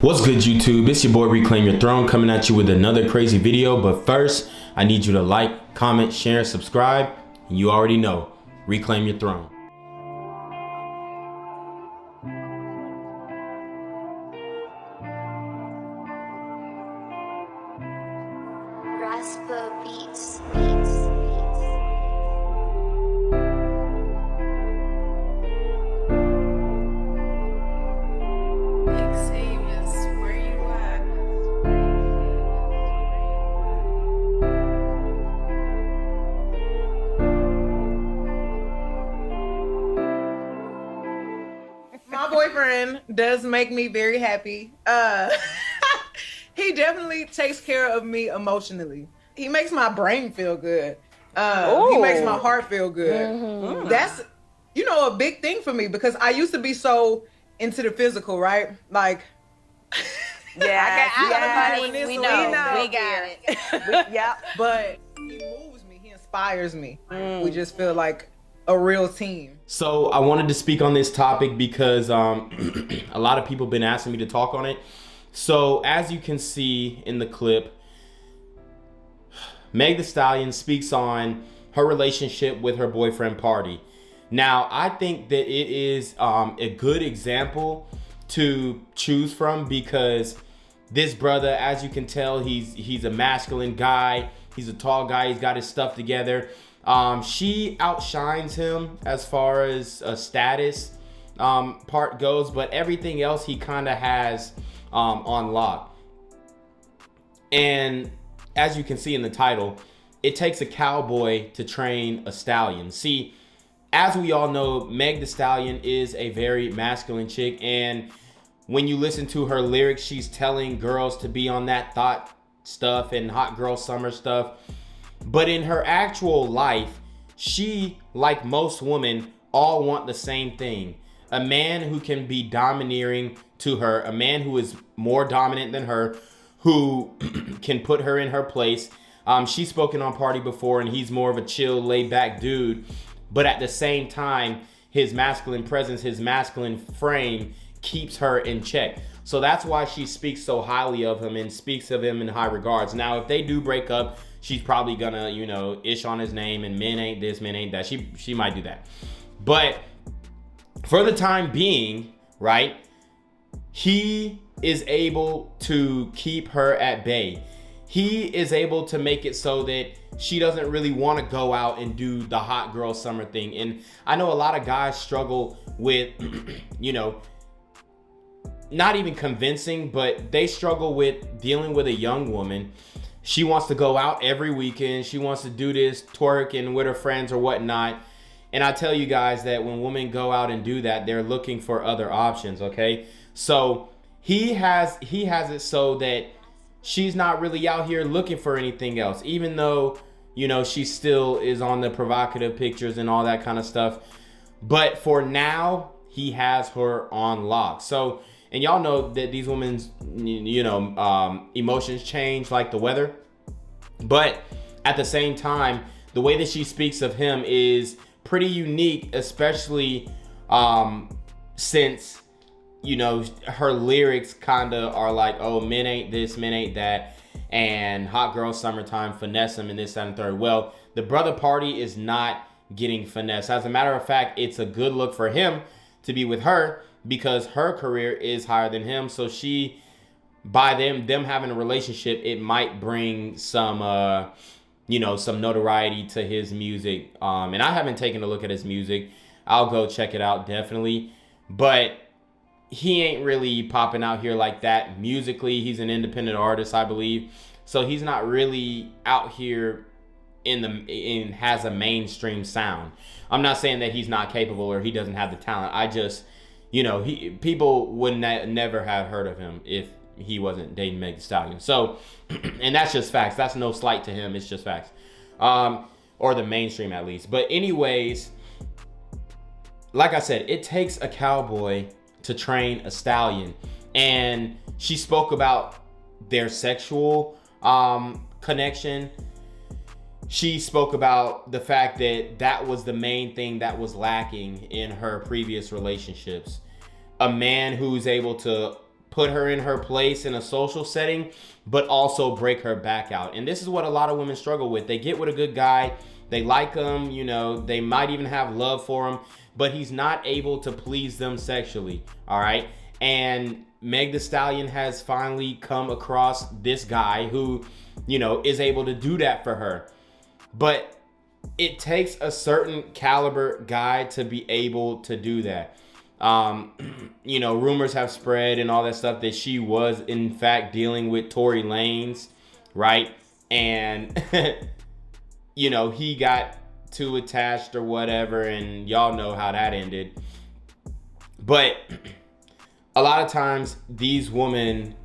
What's good, YouTube? It's your boy Reclaim Your Throne coming at you with another crazy video. But first, I need you to like, comment, share, subscribe. You already know, Reclaim Your Throne. Raspa Beats. My boyfriend does make me very happy. He definitely takes care of me emotionally. He makes my brain feel good. He makes my heart feel good. That's, a big thing for me because I used to be so into the physical, right? Like, Yeah, we we know. know. We got it. Yep. But he moves me. He inspires me. We just feel like a real team. So I wanted to speak on this topic because a lot of people have been asking me to talk on it. So as you can see in the clip, Meg Thee Stallion speaks on her relationship with her boyfriend Party. Now, I think that it is a good example to choose from because this brother, as you can tell, he's a masculine guy. He's a tall guy. He's got his stuff together. She outshines him as far as a status part goes, but everything else he kind of has on lock. And as you can see in the title, it takes a cowboy to train a stallion. See, as we all know, Meg Thee Stallion is a very masculine chick, and when you listen to her lyrics, she's telling girls to be on that thought stuff and hot girl summer stuff. But in her actual life, she, like most women, all want the same thing. A man who can be domineering to her, a man who is more dominant than her, who can put her in her place. She's spoken on Party before, and he's more of a chill, laid-back dude. But at the same time, his masculine presence, his masculine frame keeps her in check. So that's why she speaks so highly of him and speaks of him in high regards. Now, if they do break up, she's probably gonna, ish on his name and men ain't this, men ain't that. She might do that. But for the time being, right, he is able to keep her at bay. He is able to make it so that she doesn't really want to go out and do the hot girl summer thing. And I know a lot of guys struggle with, not even convincing, but they struggle with dealing with a young woman. She wants to go out every weekend. She wants to do this, twerking with her friends or whatnot. And I tell you guys that when women go out and do that, they're looking for other options, okay? So he has it so that she's not really out here looking for anything else, even though, she still is on the provocative pictures and all that kind of stuff. But for now, he has her on lock. So, and y'all know that these women's, emotions change like the weather. But at the same time, the way that she speaks of him is pretty unique, especially since, her lyrics kind of are like, oh, men ain't this, men ain't that, and hot girl summertime, finesse him and this, that, and third. Well, the brother Party is not getting finesse. As a matter of fact, it's a good look for him to be with her because her career is higher than him. So she, by them having a relationship, it might bring some some notoriety to his music. And I haven't taken a look at his music. I'll go check it out, definitely. But he ain't really popping out here like that musically. He's an independent artist, I believe. So he's not really out here has a mainstream sound. I'm not saying that he's not capable or he doesn't have the talent. I just, people would never have heard of him if he wasn't dating Meg Thee Stallion. So, and that's just facts. That's no slight to him. It's just facts. Or the mainstream at least. But anyways, like I said, it takes a cowboy to train a stallion. And she spoke about their sexual connection. She spoke about the fact that that was the main thing that was lacking in her previous relationships. A man who's able to put her in her place in a social setting, but also break her back out. And this is what a lot of women struggle with. They get with a good guy, they like him, you know, they might even have love for him, but he's not able to please them sexually, all right? And Meg Thee Stallion has finally come across this guy who, you know, is able to do that for her. But it takes a certain caliber guy to be able to do that. You know, rumors have spread and all that stuff that she was in fact dealing with Tory Lanez, right? And you know, he got too attached or whatever, and y'all know how that ended. But a lot of times these women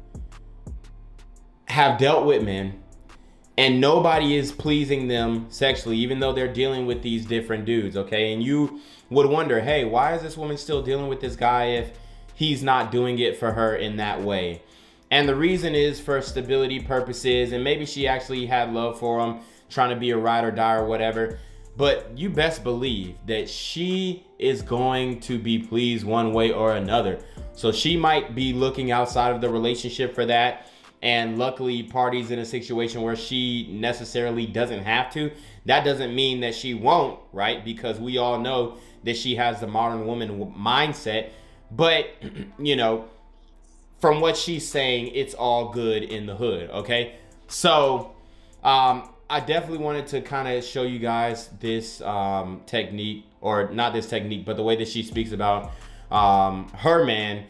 have dealt with men and nobody is pleasing them sexually, even though they're dealing with these different dudes, okay? And you would wonder, hey, why is this woman still dealing with this guy if he's not doing it for her in that way? And the reason is for stability purposes, and maybe she actually had love for him, trying to be a ride or die or whatever. But you best believe that she is going to be pleased one way or another. So she might be looking outside of the relationship for that. And luckily, Party's in a situation where she necessarily doesn't have to. That doesn't mean that she won't, right? Because we all know that she has the modern woman mindset. But, you know, from what she's saying, it's all good in the hood, okay? So, I definitely wanted to kind of show you guys this technique, or not this technique, but the way that she speaks about her man,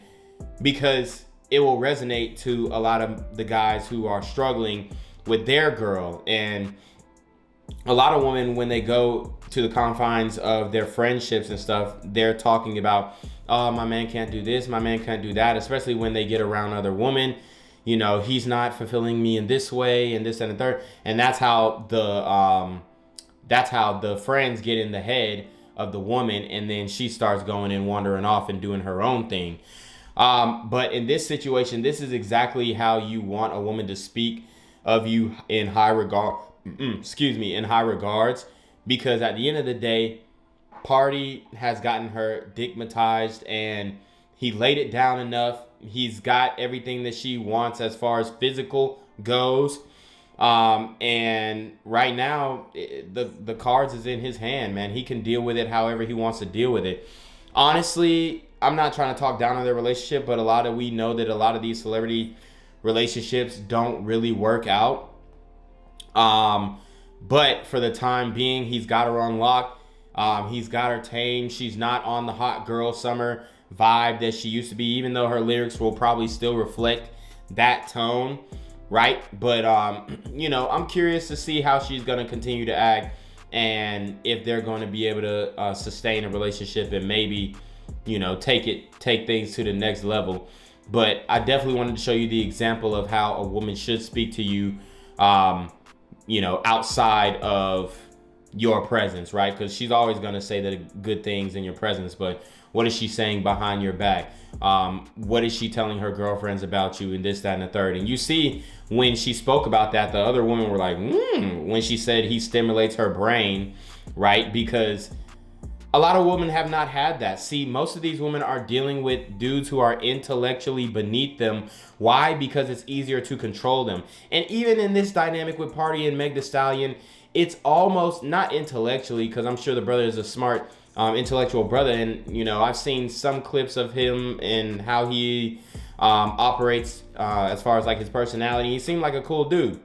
because it will resonate to a lot of the guys who are struggling with their girl. And a lot of women, when they go to the confines of their friendships and stuff, they're talking about, oh, my man can't do this, my man can't do that, especially when they get around other women. You know, he's not fulfilling me in this way and this and the third. And that's how the friends get in the head of the woman, and then she starts going and wandering off and doing her own thing. But in this situation, this is exactly how you want a woman to speak of you in high regard. In high regards, because at the end of the day, Party has gotten her digmatized, and he laid it down enough. He's got everything that she wants as far as physical goes. And right now, the cards is in his hand, man. He can deal with it however he wants to deal with it. Honestly, I'm not trying to talk down on their relationship, but we know that a lot of these celebrity relationships don't really work out. But for the time being, he's got her on lock. He's got her tamed. She's not on the hot girl summer vibe that she used to be, even though her lyrics will probably still reflect that tone, right? But you know, I'm curious to see how she's going to continue to act, and if they're going to be able to sustain a relationship and maybe, you know, take things to the next level. But I definitely wanted to show you the example of how a woman should speak to you, you know, outside of your presence, right? Because she's always going to say the good things in your presence, but what is she saying behind your back? What is she telling her girlfriends about you, and this, that, and the third? And you see, when she spoke about that, the other women were like, when she said he stimulates her brain, right? Because a lot of women have not had that. See, most of these women are dealing with dudes who are intellectually beneath them. Why? Because it's easier to control them. And even in this dynamic with Party and Meg Thee Stallion, it's almost not intellectually, because I'm sure the brother is a smart, intellectual brother. And, you know, I've seen some clips of him and how he operates as far as like his personality. He seemed like a cool dude.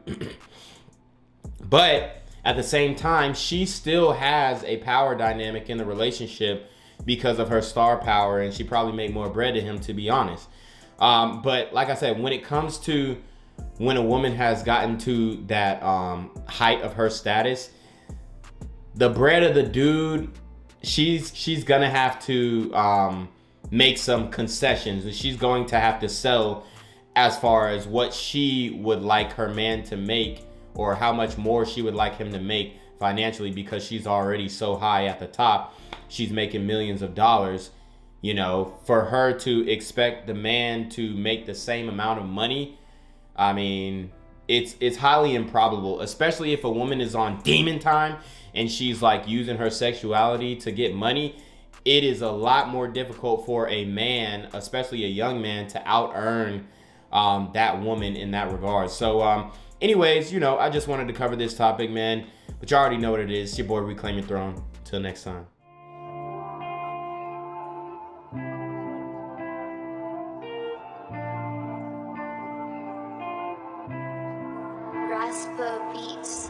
But at the same time, she still has a power dynamic in the relationship because of her star power, and she probably made more bread than him, to be honest. But like I said, when it comes to when a woman has gotten to that height of her status, the bread of the dude, she's gonna have to make some concessions, and she's going to have to sell as far as what she would like her man to make, or how much more she would like him to make financially, because she's already so high at the top. She's making millions of dollars. You know, for her to expect the man to make the same amount of money, I mean, it's highly improbable, especially if a woman is on demon time and she's like using her sexuality to get money. it is a lot more difficult for a man, especially a young man, to out earn that woman in that regard. So, anyways, you know, I just wanted to cover this topic, man. But you already know what it is. It's your boy Reclaim Your Throne. Till next time. Raspa Beats.